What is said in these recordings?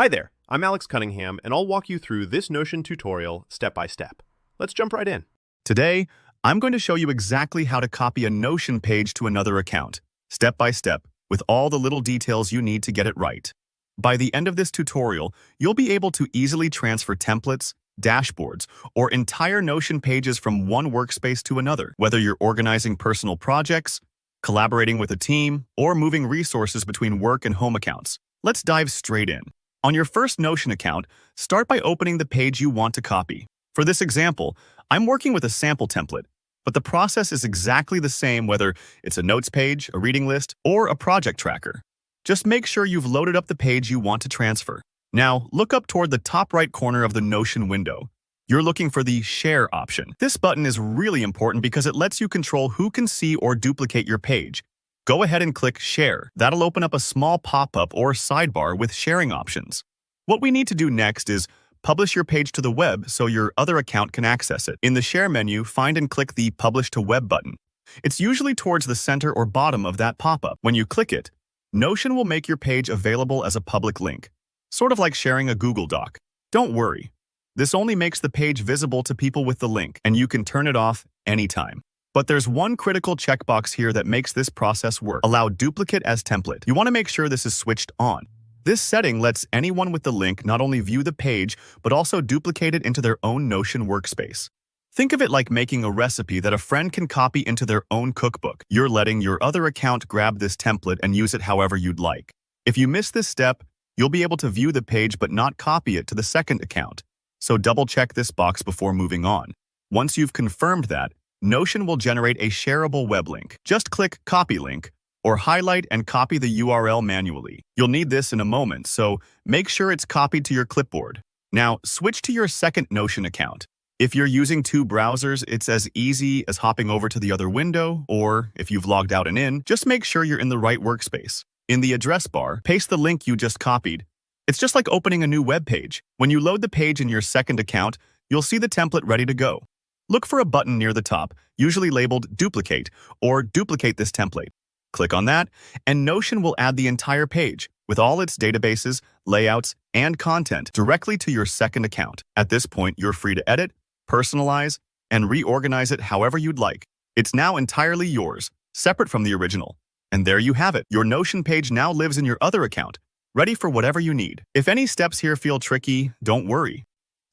Hi there, I'm Alex Cunningham, and I'll walk you through this Notion tutorial step by step. Let's jump right in. Today, I'm going to show you exactly how to copy a Notion page to another account, step by step, with all the little details you need to get it right. By the end of this tutorial, you'll be able to easily transfer templates, dashboards, or entire Notion pages from one workspace to another, whether you're organizing personal projects, collaborating with a team, or moving resources between work and home accounts. Let's dive straight in. On your first Notion account, start by opening the page you want to copy. For this example, I'm working with a sample template, but the process is exactly the same whether it's a notes page, a reading list, or a project tracker. Just make sure you've loaded up the page you want to transfer. Now, look up toward the top right corner of the Notion window. You're looking for the Share option. This button is really important because it lets you control who can see or duplicate your page. Go ahead and click Share. That'll open up a small pop-up or sidebar with sharing options. What we need to do next is publish your page to the web so your other account can access it. In the Share menu, find and click the Publish to Web button. It's usually towards the center or bottom of that pop-up. When you click it, Notion will make your page available as a public link, sort of like sharing a Google Doc. Don't worry. This only makes the page visible to people with the link, and you can turn it off anytime. But there's one critical checkbox here that makes this process work. Allow duplicate as template. You want to make sure this is switched on. This setting lets anyone with the link not only view the page, but also duplicate it into their own Notion workspace. Think of it like making a recipe that a friend can copy into their own cookbook. You're letting your other account grab this template and use it however you'd like. If you miss this step, you'll be able to view the page but not copy it to the second account. So double-check this box before moving on. Once you've confirmed that, Notion will generate a shareable web link. Just click Copy Link, or highlight and copy the URL manually. You'll need this in a moment, so make sure it's copied to your clipboard. Now, switch to your second Notion account. If you're using two browsers, it's as easy as hopping over to the other window, or if you've logged out and in, just make sure you're in the right workspace. In the address bar, paste the link you just copied. It's just like opening a new web page. When you load the page in your second account, you'll see the template ready to go. Look for a button near the top, usually labeled Duplicate or Duplicate this template. Click on that, and Notion will add the entire page, with all its databases, layouts, and content directly to your second account. At this point, you're free to edit, personalize, and reorganize it however you'd like. It's now entirely yours, separate from the original. And there you have it. Your Notion page now lives in your other account, ready for whatever you need. If any steps here feel tricky, don't worry.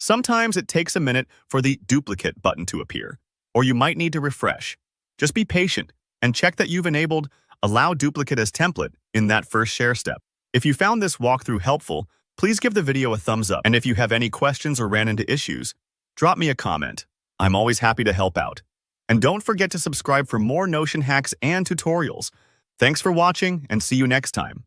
Sometimes it takes a minute for the Duplicate button to appear, or you might need to refresh. Just be patient and check that you've enabled Allow Duplicate as Template in that first share step. If you found this walkthrough helpful, please give the video a thumbs up. And if you have any questions or ran into issues, drop me a comment. I'm always happy to help out. And don't forget to subscribe for more Notion hacks and tutorials. Thanks for watching, and see you next time.